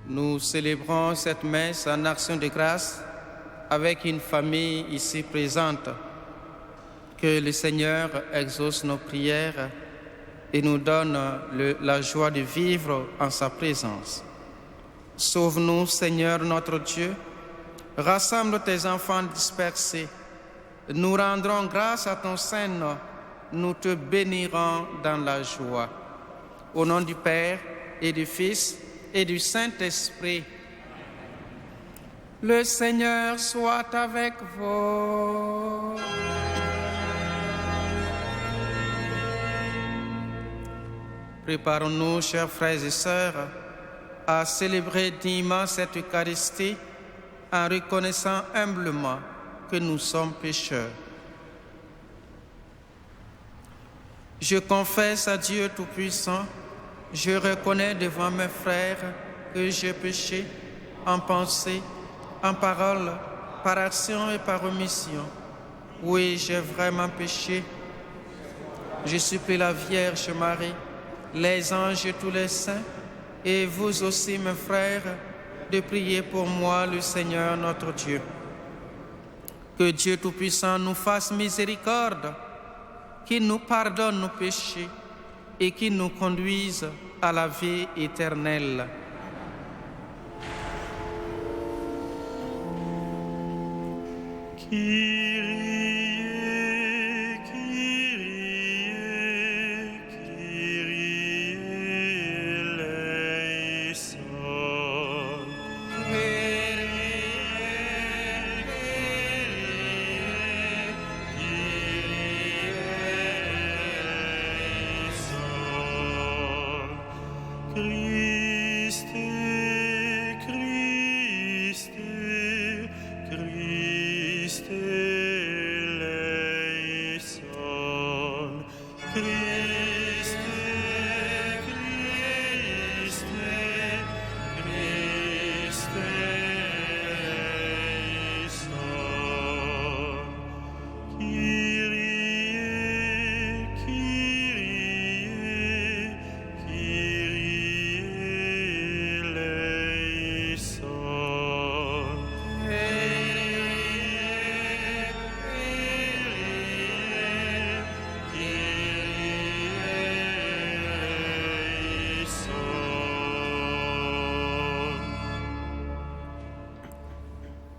Nous célébrons cette messe en action de grâce avec une famille ici présente. Que le Seigneur exauce nos prières et nous donne la joie de vivre en sa présence. Sauve-nous, Seigneur notre Dieu. Rassemble tes enfants dispersés. Nous rendrons grâce à ton Saint-Nom. Nous te bénirons dans la joie. Au nom du Père et du Fils et du Saint-Esprit. Le Seigneur soit avec vous. Préparons-nous, chers frères et sœurs, à célébrer dignement cette Eucharistie en reconnaissant humblement que nous sommes pécheurs. Je confesse à Dieu Tout-Puissant, je reconnais devant mes frères que j'ai péché en pensée, en parole, par action et par omission. Oui, j'ai vraiment péché. Je supplie la Vierge Marie, les anges et tous les saints, et vous aussi, mes frères, de prier pour moi, le Seigneur notre Dieu. Que Dieu Tout-Puissant nous fasse miséricorde, qu'il nous pardonne nos péchés et qu'il nous conduise à la vie éternelle.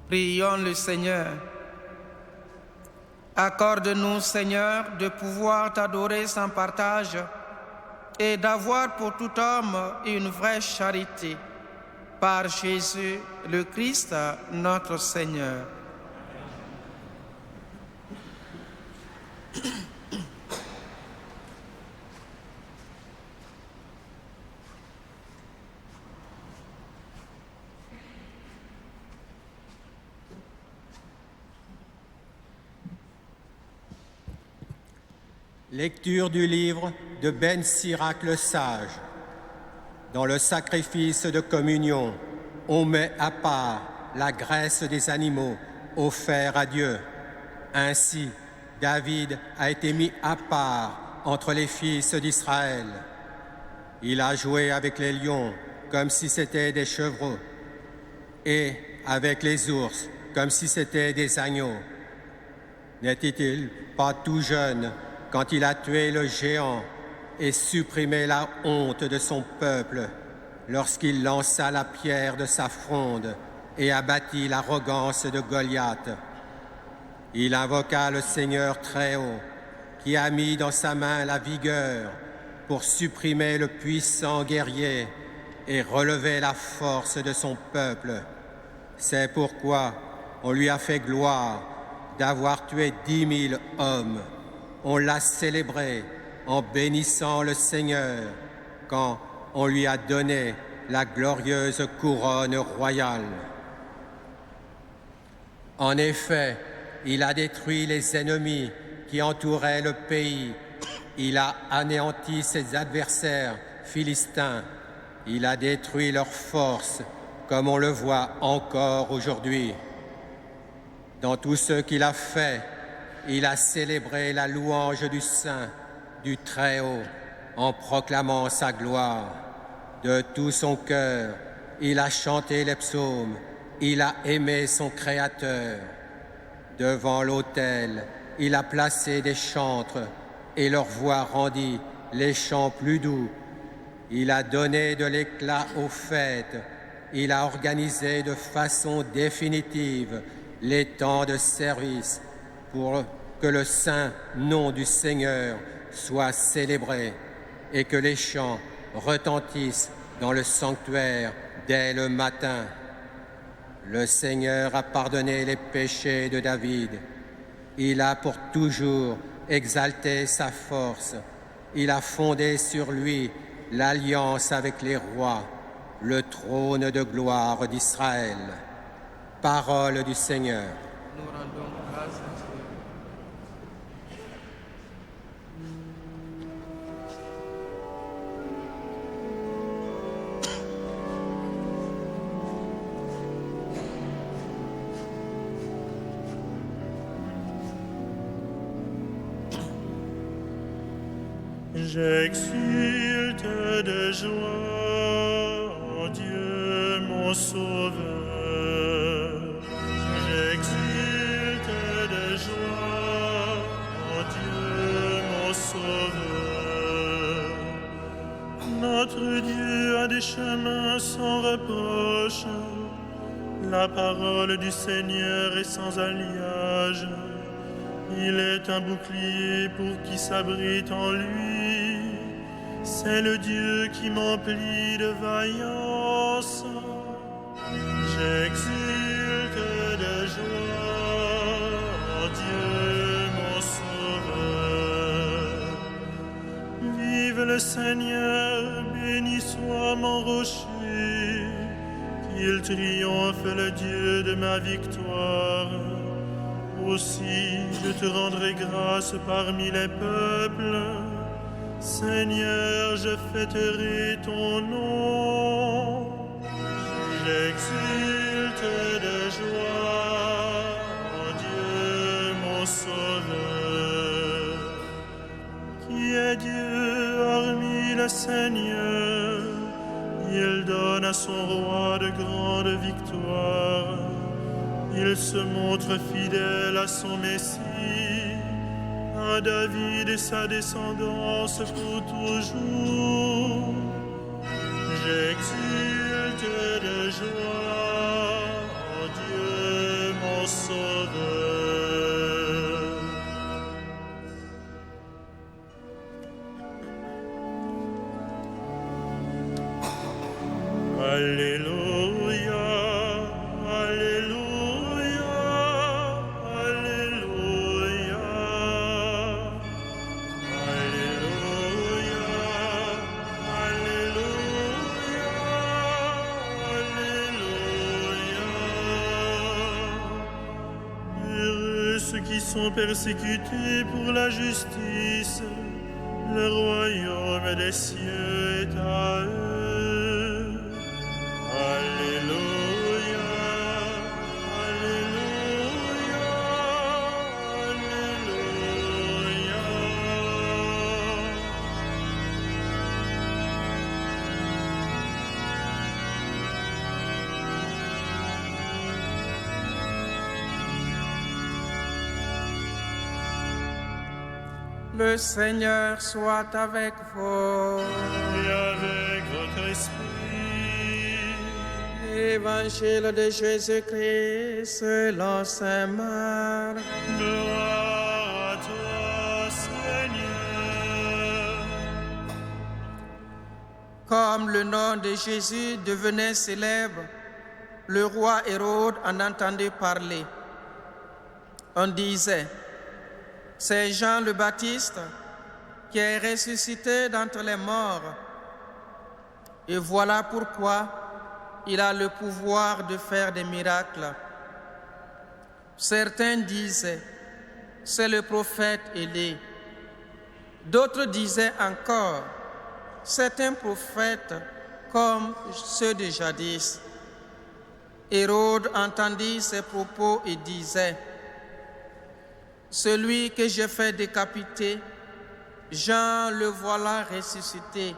Prions le Seigneur. Accorde-nous, Seigneur, de pouvoir t'adorer sans partage et d'avoir pour tout homme une vraie charité. Par Jésus le Christ, notre Seigneur. Lecture du livre de Ben Sirac le Sage. Dans le sacrifice de communion, on met à part la graisse des animaux offerts à Dieu. Ainsi, David a été mis à part entre les fils d'Israël. Il a joué avec les lions comme si c'étaient des chevreaux et avec les ours comme si c'étaient des agneaux. N'était-il pas tout jeune quand il a tué le géant et supprimé la honte de son peuple, lorsqu'il lança la pierre de sa fronde et abattit l'arrogance de Goliath? Il invoqua le Seigneur Très-Haut, qui a mis dans sa main la vigueur pour supprimer le puissant guerrier et relever la force de son peuple. C'est pourquoi on lui a fait gloire d'avoir tué 10 000 hommes. On l'a célébré en bénissant le Seigneur quand on lui a donné la glorieuse couronne royale. En effet, il a détruit les ennemis qui entouraient le pays. Il a anéanti ses adversaires philistins. Il a détruit leurs forces, comme on le voit encore aujourd'hui. Dans tout ce qu'il a fait, il a célébré la louange du Saint, du Très-Haut, en proclamant sa gloire. De tout son cœur, il a chanté les psaumes, il a aimé son Créateur. Devant l'autel, il a placé des chantres et leur voix rendit les chants plus doux. Il a donné de l'éclat aux fêtes, il a organisé de façon définitive les temps de service pour que le saint nom du Seigneur soit célébré et que les chants retentissent dans le sanctuaire dès le matin. Le Seigneur a pardonné les péchés de David. Il a pour toujours exalté sa force. Il a fondé sur lui l'alliance avec les rois, le trône de gloire d'Israël. Parole du Seigneur. Nous rendons grâce à Dieu. J'exulte de joie en Dieu mon Sauveur. J'exulte de joie en Dieu mon Sauveur. Notre Dieu a des chemins sans reproche. La parole du Seigneur est sans alliage. Il est un bouclier pour qui s'abrite en lui. C'est le Dieu qui m'emplit de vaillance. J'exulte de joie en Dieu mon Sauveur. Vive le Seigneur, béni soit mon rocher. Qu'il triomphe le Dieu de ma victoire. Aussi, je te rendrai grâce parmi les peuples. Seigneur, je fêterai ton nom. J'exulte de joie en Dieu mon Sauveur. Qui est Dieu hormis le Seigneur? Il donne à son roi de grandes victoires. Il se montre fidèle à son Messie, à David et sa descendance pour toujours. J'exulte de joie en Dieu mon Sauveur. Alléluia, Alléluia, Alléluia, Alléluia, Alléluia, Alléluia. Heureux ceux qui sont persécutés pour la justice, le royaume des cieux est à eux. Alléluia, Alléluia, Alléluia. Le Seigneur soit avec vous. Et avec votre esprit. Évangile de Jésus-Christ selon saint Marc. Gloire à toi, Seigneur. Comme le nom de Jésus devenait célèbre, le roi Hérode en entendait parler. On disait, c'est Jean le Baptiste qui est ressuscité d'entre les morts. Et voilà pourquoi il a le pouvoir de faire des miracles. Certains disaient, c'est le prophète Élie. D'autres disaient encore, c'est un prophète comme ceux de jadis. Hérode entendit ces propos et disait, celui que j'ai fait décapiter, Jean le voilà ressuscité.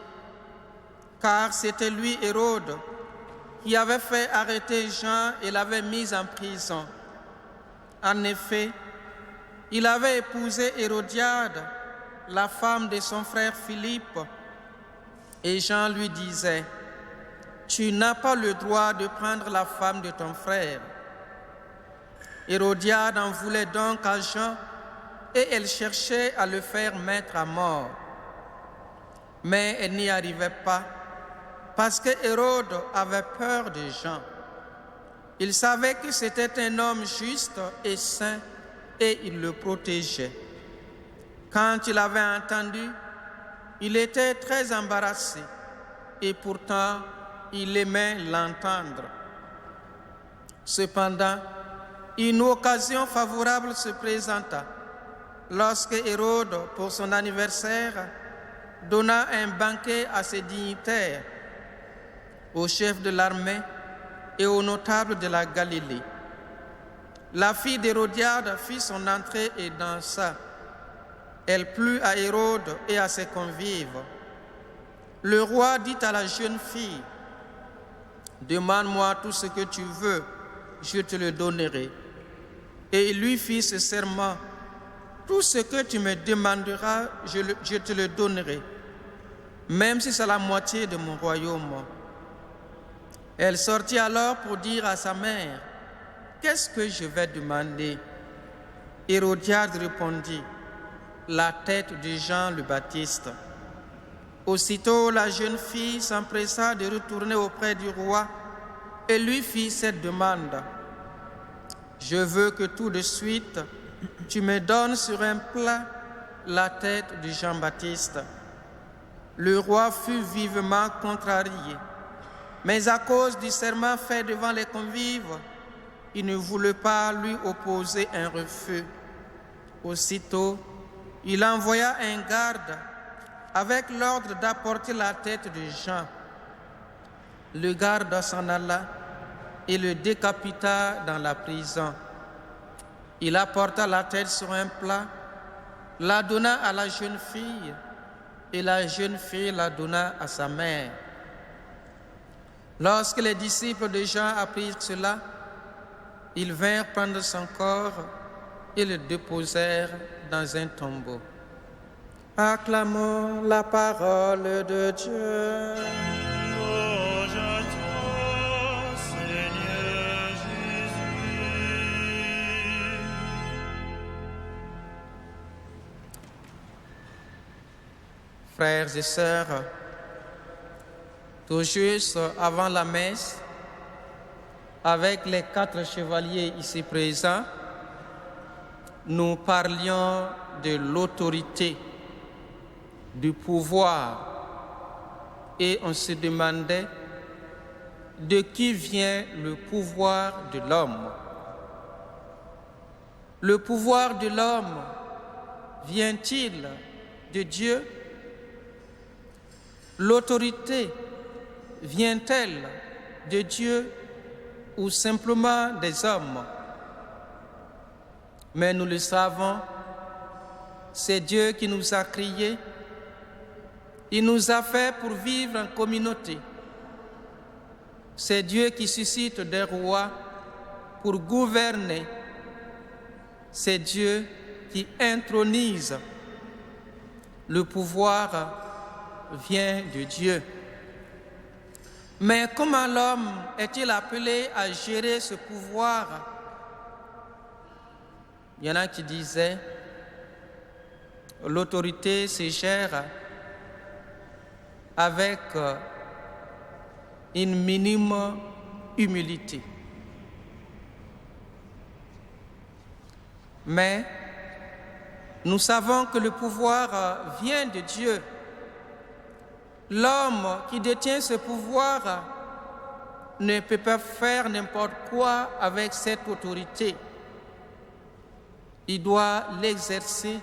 Car c'était lui, Hérode, qui avait fait arrêter Jean et l'avait mis en prison. En effet, il avait épousé Hérodiade, la femme de son frère Philippe, et Jean lui disait, « Tu n'as pas le droit de prendre la femme de ton frère. » Hérodiade en voulait donc à Jean, et elle cherchait à le faire mettre à mort. Mais elle n'y arrivait pas, parce que Hérode avait peur de Jean. Il savait que c'était un homme juste et saint, et il le protégeait. Quand il avait entendu, il était très embarrassé, et pourtant il aimait l'entendre. Cependant, une occasion favorable se présenta lorsque Hérode, pour son anniversaire, donna un banquet à ses dignitaires, aux chefs de l'armée et aux notables de la Galilée. La fille d'Hérodiade fit son entrée et dansa. Elle plut à Hérode et à ses convives. Le roi dit à la jeune fille, « Demande-moi tout ce que tu veux, je te le donnerai. » Et il lui fit ce serment, « Tout ce que tu me demanderas, je te le donnerai, même si c'est la moitié de mon royaume. » Elle sortit alors pour dire à sa mère, « Qu'est-ce que je vais demander ?» Hérodiade répondit, « La tête de Jean le Baptiste. » Aussitôt, la jeune fille s'empressa de retourner auprès du roi et lui fit cette demande. « Je veux que tout de suite, tu me donnes sur un plat la tête de Jean-Baptiste. » Le roi fut vivement contrarié, mais à cause du serment fait devant les convives, il ne voulut pas lui opposer un refus. Aussitôt, il envoya un garde avec l'ordre d'apporter la tête de Jean. Le garde s'en alla et le décapita dans la prison. Il apporta la tête sur un plat, la donna à la jeune fille, et la jeune fille la donna à sa mère. Lorsque les disciples de Jean apprirent cela, ils vinrent prendre son corps et le déposèrent dans un tombeau. Acclamons la parole de Dieu. Louange à toi, Seigneur Jésus. Frères et sœurs, tout juste avant la messe, avec les 4 chevaliers ici présents, nous parlions de l'autorité, du pouvoir, et on se demandait de qui vient le pouvoir de l'homme. Le pouvoir de l'homme vient-il de Dieu? L'autorité vient-elle de Dieu ou simplement des hommes? Mais nous le savons, c'est Dieu qui nous a créés. Il nous a fait pour vivre en communauté. C'est Dieu qui suscite des rois pour gouverner. C'est Dieu qui intronise. Le pouvoir vient de Dieu. Mais comment l'homme est-il appelé à gérer ce pouvoir? Il y en a qui disaient, l'autorité se gère avec une minime humilité. Mais nous savons que le pouvoir vient de Dieu. L'homme qui détient ce pouvoir ne peut pas faire n'importe quoi avec cette autorité. Il doit l'exercer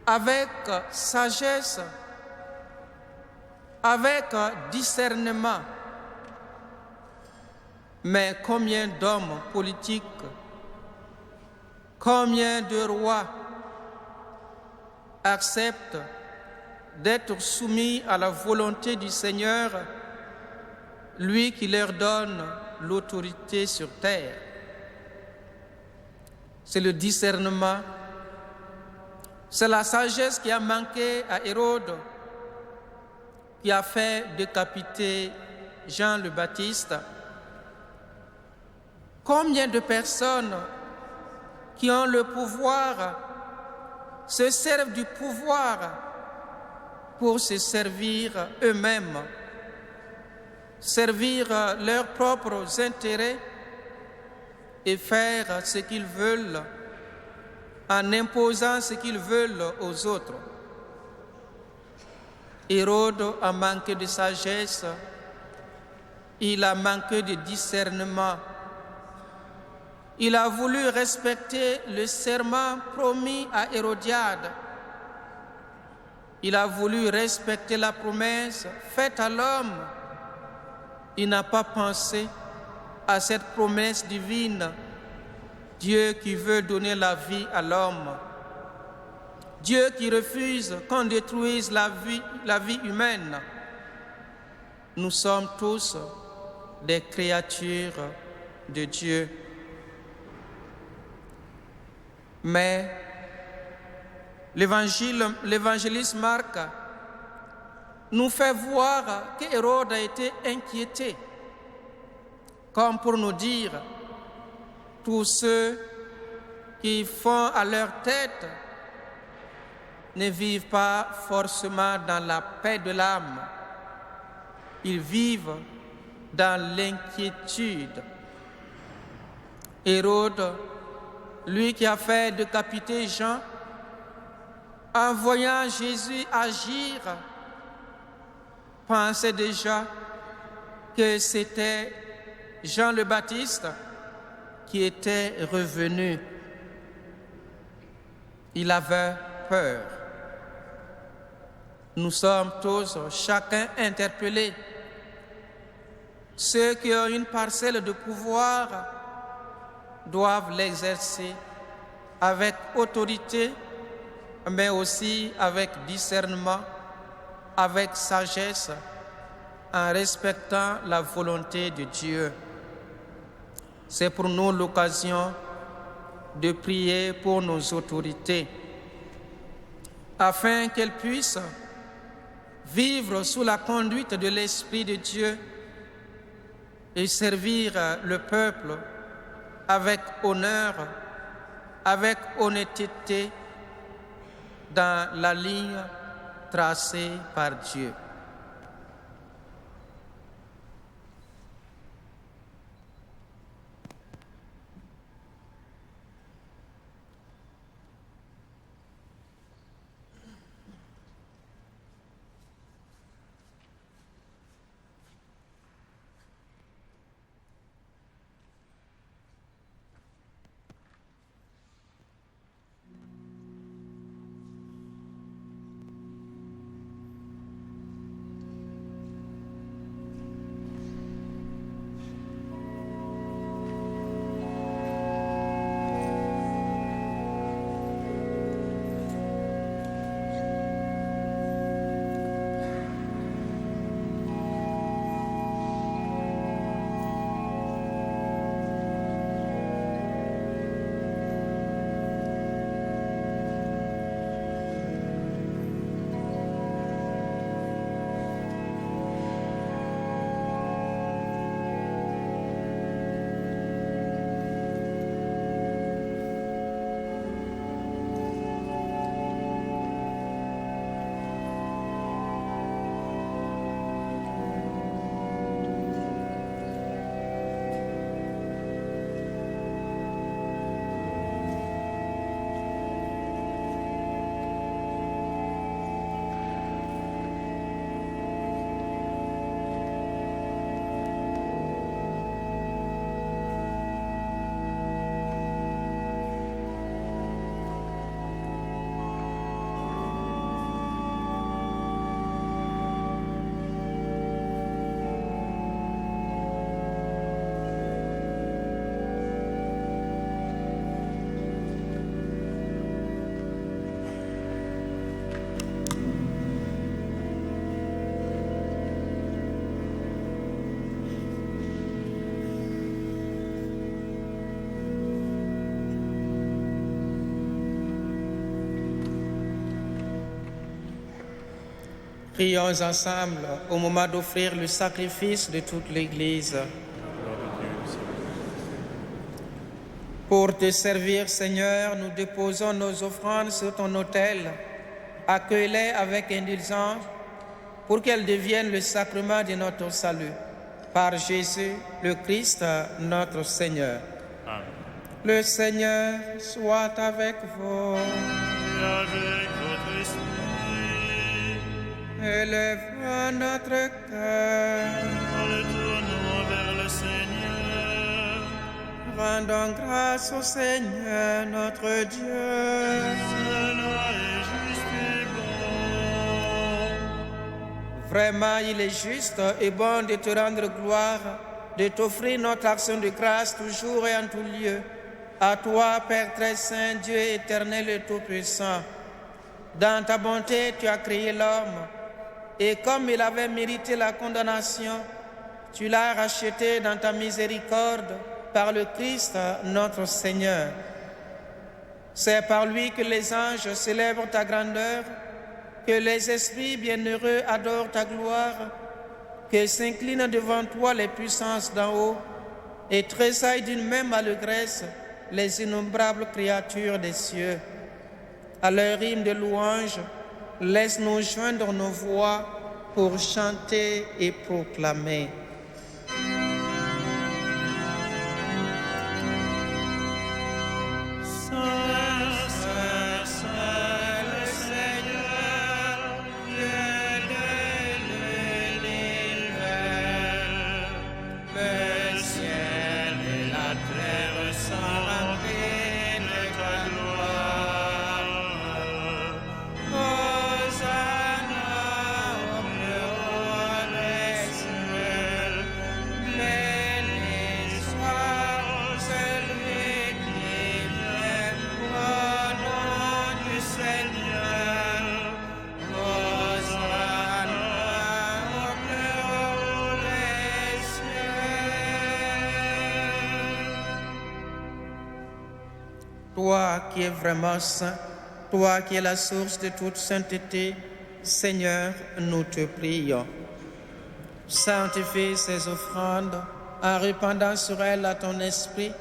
avec sagesse, avec discernement. Mais combien d'hommes politiques, combien de rois acceptent d'être soumis à la volonté du Seigneur lui qui leur donne l'autorité sur terre. C'est le discernement, c'est la sagesse qui a manqué à Hérode, qui a fait décapiter Jean le Baptiste. Combien de personnes qui ont le pouvoir se servent du pouvoir pour se servir eux-mêmes, servir leurs propres intérêts et faire ce qu'ils veulent en imposant ce qu'ils veulent aux autres. Hérode a manqué de sagesse, il a manqué de discernement. Il a voulu respecter le serment promis à Hérodiade. Il a voulu respecter la promesse faite à l'homme. Il n'a pas pensé à cette promesse divine, Dieu qui veut donner la vie à l'homme, Dieu qui refuse qu'on détruise la vie humaine. Nous sommes tous des créatures de Dieu. Mais l'évangéliste Marc nous fait voir qu'Hérode a été inquiété, comme pour nous dire, tous ceux qui font à leur tête ne vivent pas forcément dans la paix de l'âme, ils vivent dans l'inquiétude. Hérode, lui qui a fait décapiter Jean, en voyant Jésus agir, pensait déjà que c'était Jean le Baptiste qui était revenu. Il avait peur. Nous sommes tous, chacun interpellés. Ceux qui ont une parcelle de pouvoir doivent l'exercer avec autorité, mais aussi avec discernement, avec sagesse, en respectant la volonté de Dieu. C'est pour nous l'occasion de prier pour nos autorités, afin qu'elles puissent vivre sous la conduite de l'Esprit de Dieu et servir le peuple avec honneur, avec honnêteté, dans la ligne tracée par Dieu. Prions ensemble au moment d'offrir le sacrifice de toute l'Église. Pour te servir, Seigneur, nous déposons nos offrandes sur ton autel. Accueille-les avec indulgence pour qu'elles deviennent le sacrement de notre salut. Par Jésus, le Christ, notre Seigneur. Amen. Le Seigneur soit avec vous. Et avec votre esprit, Élevons notre cœur. en le tournant vers le Seigneur, Rendons grâce au Seigneur, notre Dieu. cela est juste et bon. Vraiment, il est juste et bon de te rendre gloire, de t'offrir notre action de grâce toujours et en tout lieu. À toi, Père très saint, Dieu éternel et tout-puissant. Dans ta bonté, tu as créé l'homme. Et comme il avait mérité la condamnation, tu l'as racheté dans ta miséricorde par le Christ, notre Seigneur. C'est par lui que les anges célèbrent ta grandeur, que les esprits bienheureux adorent ta gloire, que s'inclinent devant toi les puissances d'en haut et tressaillent d'une même allégresse les innombrables créatures des cieux. À leur hymne de louange, laisse-nous joindre nos voix pour chanter et proclamer. Saint, Saint, Saint, le Seigneur, Dieu de l'univers. Le ciel et la terre sont remplis de ta gloire. Hosanna au plus haut des cieux. Béni soit celui qui vient au nom du Seigneur. Hosanna au plus haut des cieux. Toi qui es vraiment saint, toi qui es la source de toute sainteté, Seigneur, nous te prions. Sanctifie ces offrandes en répandant sur elles à ton esprit,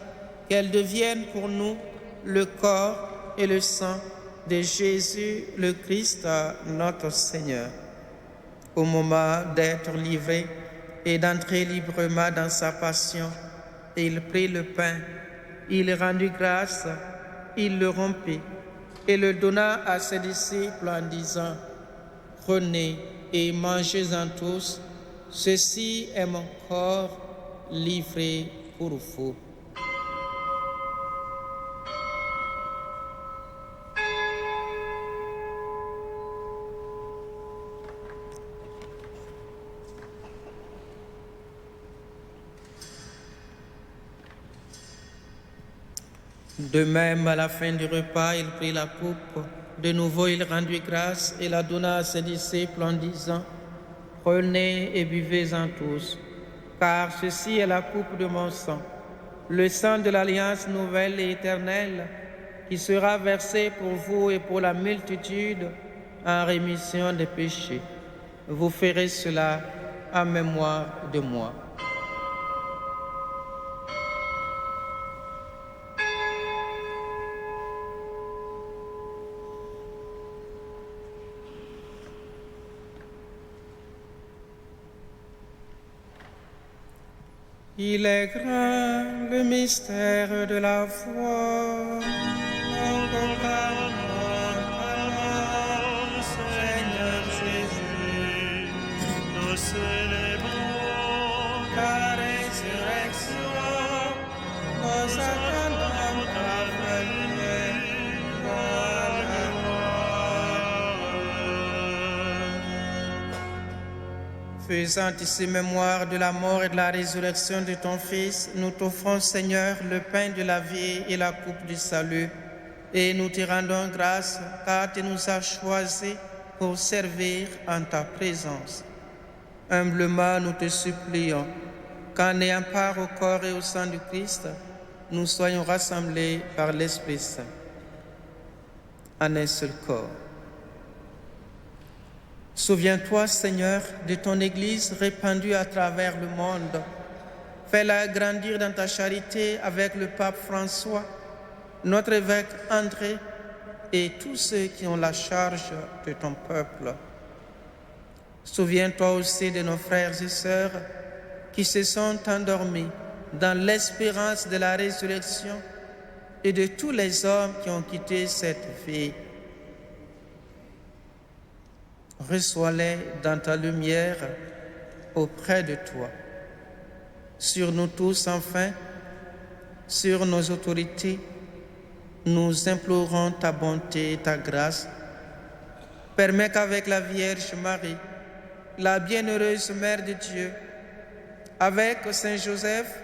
qu'elles deviennent pour nous le corps et le sang de Jésus, le Christ, notre Seigneur. Au moment d'être livré et d'entrer librement dans sa passion, il prit le pain, il rendit grâce, il le rompit et le donna à ses disciples en disant: Prenez et mangez-en tous, ceci est mon corps livré pour vous. De même, à la fin du repas, il prit la coupe. De nouveau, il rendit grâce et la donna à ses disciples en disant: Prenez et buvez-en tous, car ceci est la coupe de mon sang, le sang de l'alliance nouvelle et éternelle, qui sera versé pour vous et pour la multitude en rémission des péchés. Vous ferez cela en mémoire de moi. Il est grand le mystère de la foi. Nous proclamons alors, Seigneur Jésus. Nous célébrons ta résurrection. Nous attendons ta venue. Faisant ici mémoire de la mort et de la résurrection de ton Fils, nous t'offrons, Seigneur, le pain de la vie et la coupe du salut. Et nous te rendons grâce, car tu nous as choisis pour servir en ta présence. Humblement, nous te supplions qu'en ayant part au corps et au sang du Christ, nous soyons rassemblés par l'Esprit Saint en un seul corps. Souviens-toi, Seigneur, de ton Église répandue à travers le monde. Fais-la grandir dans ta charité avec le pape François, notre évêque André et tous ceux qui ont la charge de ton peuple. Souviens-toi aussi de nos frères et sœurs qui se sont endormis dans l'espérance de la résurrection et de tous les hommes qui ont quitté cette vie. Reçois-les dans ta lumière auprès de toi. Sur nous tous, enfin, sur nos autorités, nous implorons ta bonté et ta grâce. Permets qu'avec la Vierge Marie, la bienheureuse Mère de Dieu, avec Saint Joseph,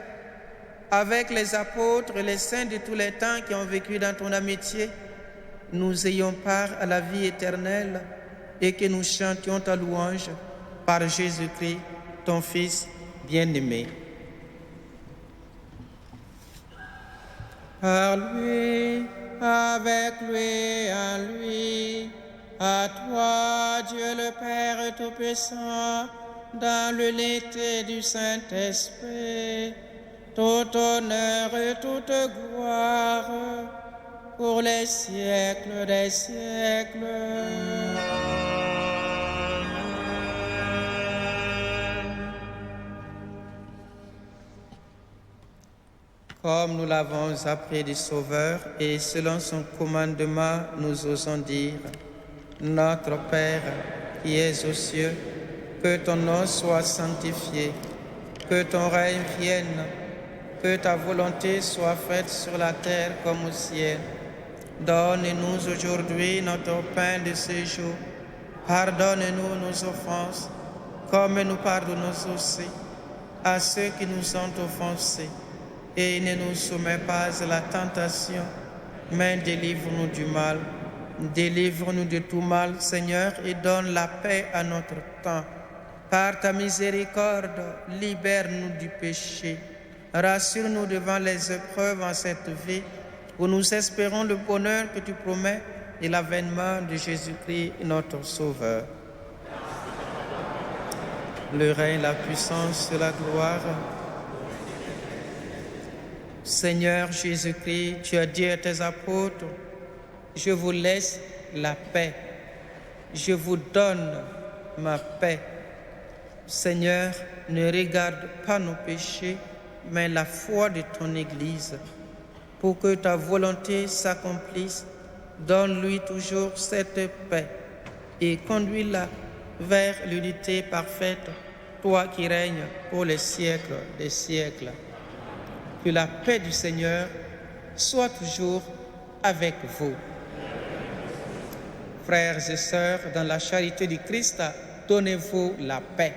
avec les apôtres et les saints de tous les temps qui ont vécu dans ton amitié, nous ayons part à la vie éternelle et que nous chantions ta louange par Jésus-Christ, ton Fils bien-aimé. Par lui, avec lui, en lui, à toi, Dieu le Père Tout-Puissant, dans l'unité du Saint-Esprit, tout honneur et toute gloire pour les siècles des siècles. Comme nous l'avons appris du Sauveur et selon son commandement, nous osons dire: Notre Père qui es aux cieux, que ton nom soit sanctifié, que ton règne vienne, que ta volonté soit faite sur la terre comme au ciel. Donne-nous aujourd'hui notre pain de ce jour. Pardonne-nous nos offenses, comme nous pardonnons aussi à ceux qui nous ont offensés. Et ne nous soumets pas à la tentation, mais délivre-nous du mal. Délivre-nous de tout mal, Seigneur, et donne la paix à notre temps. Par ta miséricorde, libère-nous du péché. Rassure-nous devant les épreuves en cette vie, où nous espérons le bonheur que tu promets et l'avènement de Jésus-Christ, notre Sauveur. Le règne, la puissance et la gloire. Seigneur Jésus-Christ, tu as dit à tes apôtres: je vous laisse la paix, je vous donne ma paix. Seigneur, ne regarde pas nos péchés, mais la foi de ton Église. Pour que ta volonté s'accomplisse, donne-lui toujours cette paix et conduis-la vers l'unité parfaite, toi qui règnes pour les siècles des siècles. Que la paix du Seigneur soit toujours avec vous. Frères et sœurs, dans la charité du Christ, donnez-vous la paix.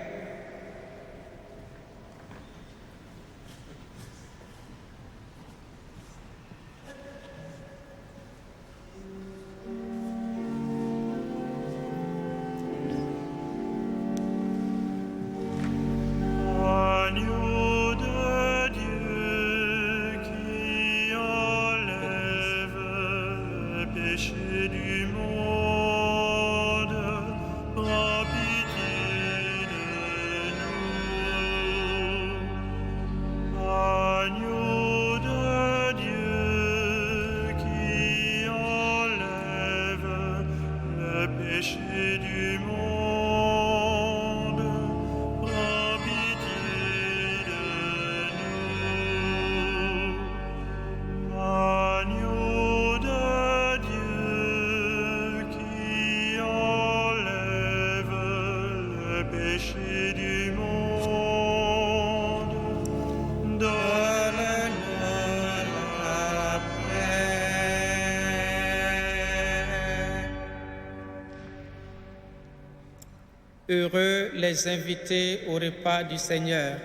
Heureux les invités au repas du Seigneur.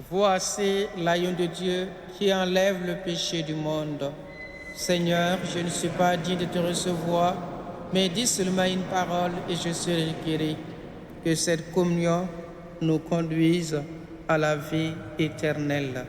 Voici l'agneau de Dieu qui enlève le péché du monde. Seigneur, je ne suis pas digne de te recevoir, mais dis seulement une parole et je serai guéri. Que cette communion nous conduise à la vie éternelle.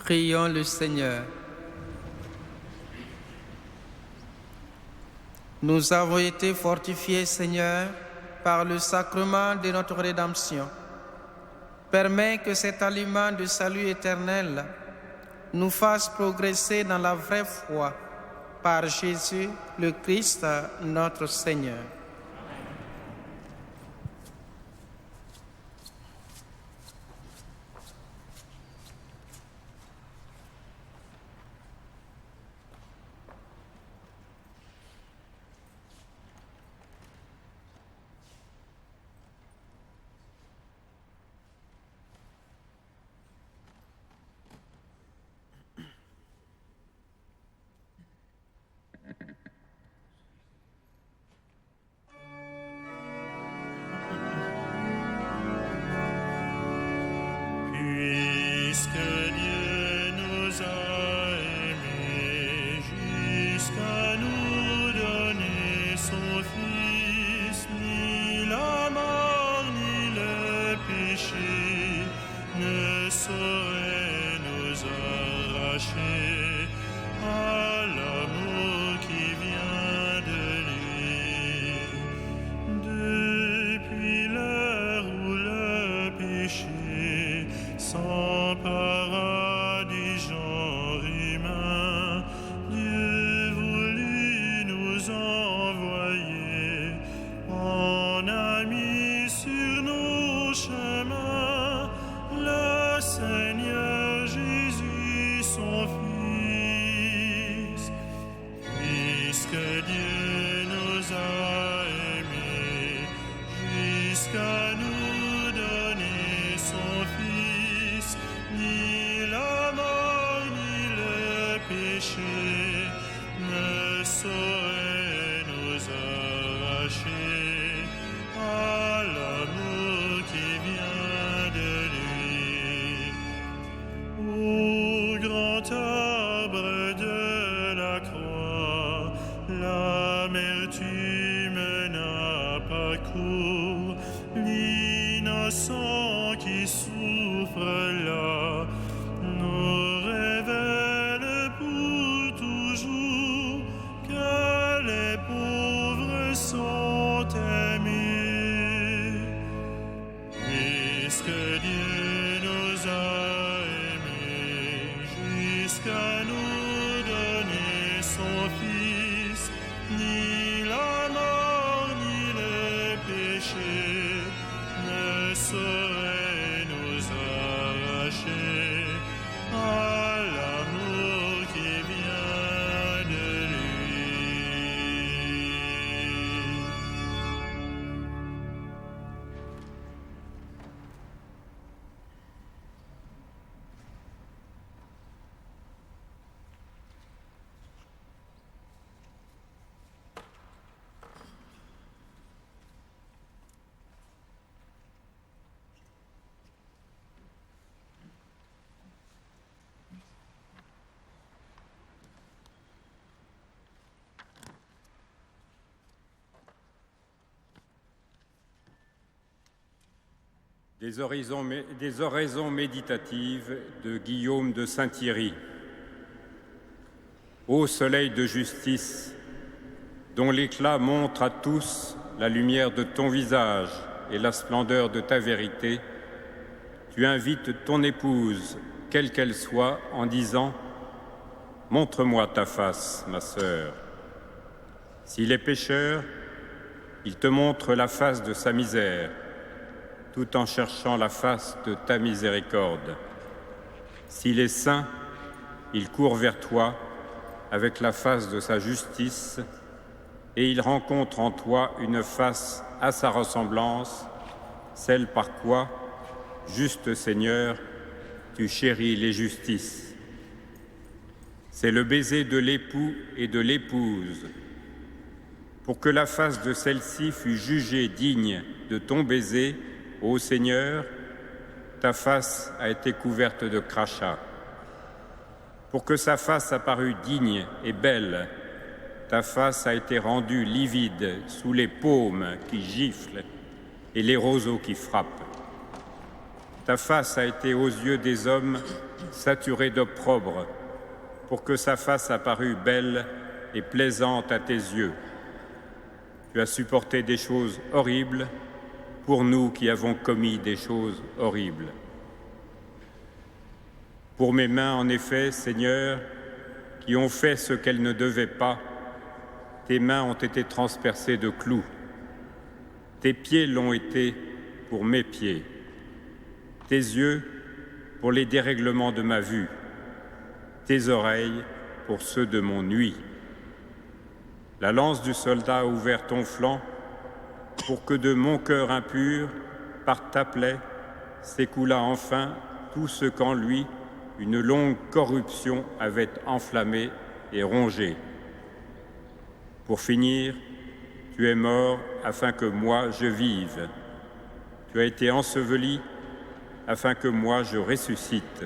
Prions le Seigneur. Nous avons été fortifiés, Seigneur, par le sacrement de notre rédemption. Permets que cet aliment de salut éternel nous fasse progresser dans la vraie foi par Jésus le Christ, notre Seigneur. Des oraisons méditatives de Guillaume de Saint-Thierry. Ô soleil de justice, dont l'éclat montre à tous la lumière de ton visage et la splendeur de ta vérité, tu invites ton épouse, quelle qu'elle soit, en disant « Montre-moi ta face, ma sœur ». S'il est pécheur, il te montre la face de sa misère, tout en cherchant la face de ta miséricorde. S'il est saint, il court vers toi avec la face de sa justice et il rencontre en toi une face à sa ressemblance, celle par quoi, juste Seigneur, tu chéris les justices. C'est le baiser de l'époux et de l'épouse. Pour que la face de celle-ci fût jugée digne de ton baiser, ô Seigneur, ta face a été couverte de crachats. Pour que sa face apparût digne et belle, ta face a été rendue livide sous les paumes qui giflent et les roseaux qui frappent. Ta face a été aux yeux des hommes saturé d'opprobre, pour que sa face apparût belle et plaisante à tes yeux. Tu as supporté des choses horribles pour nous qui avons commis des choses horribles. Pour mes mains, en effet, Seigneur, qui ont fait ce qu'elles ne devaient pas, tes mains ont été transpercées de clous. Tes pieds l'ont été pour mes pieds. Tes yeux pour les dérèglements de ma vue. Tes oreilles pour ceux de mon ouïe. La lance du soldat a ouvert ton flanc pour que de mon cœur impur, par ta plaie, s'écoulât enfin tout ce qu'en lui une longue corruption avait enflammé et rongé. Pour finir, tu es mort afin que moi je vive. Tu as été enseveli afin que moi je ressuscite.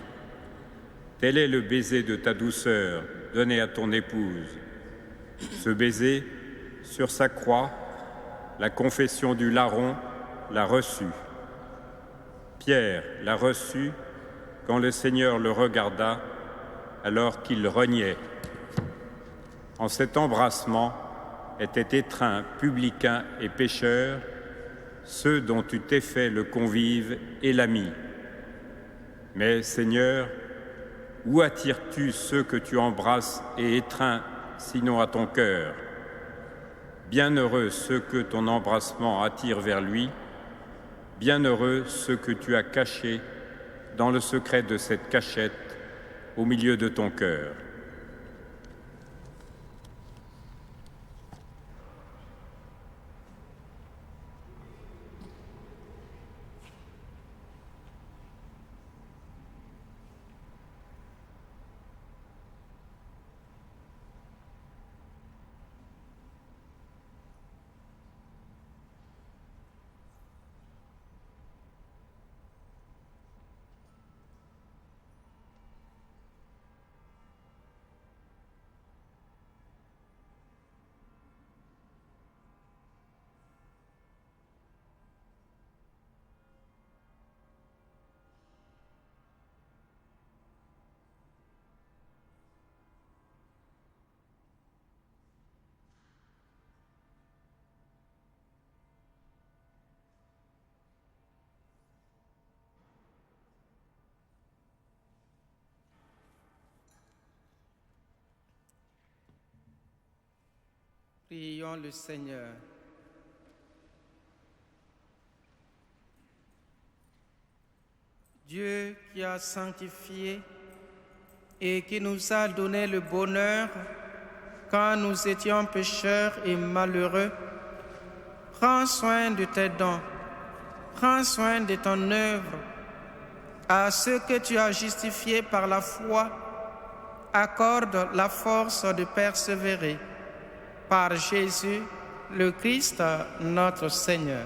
Tel est le baiser de ta douceur donné à ton épouse. Ce baiser, sur sa croix, la confession du larron l'a reçu. Pierre l'a reçu quand le Seigneur le regarda alors qu'il reniait. En cet embrassement étaient étreints publicains et pécheurs, ceux dont tu t'es fait le convive et l'ami. Mais Seigneur, où attires-tu ceux que tu embrasses et étreins, sinon à ton cœur? Bienheureux ceux que ton embrassement attire vers lui, bienheureux ceux que tu as cachés dans le secret de cette cachette au milieu de ton cœur. Prions le Seigneur. Dieu qui a sanctifié et qui nous a donné le bonheur quand nous étions pécheurs et malheureux, prends soin de tes dons, prends soin de ton œuvre. À ceux que tu as justifiés par la foi, accorde la force de persévérer. Par Jésus, le Christ, notre Seigneur.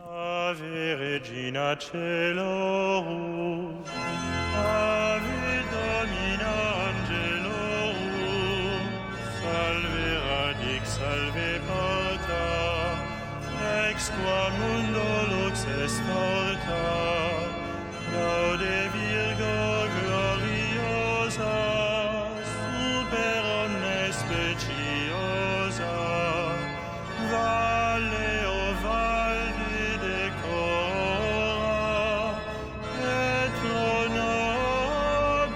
Ave Regina Caelorum, Ave Domina Angelorum, Salve radix, salve porta, ex qua mundo lux est torta, Gaude Virgo gloriosa, super omnes speciosa, Valle o valdi decora, et pro nobis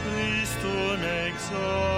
Christum exalta.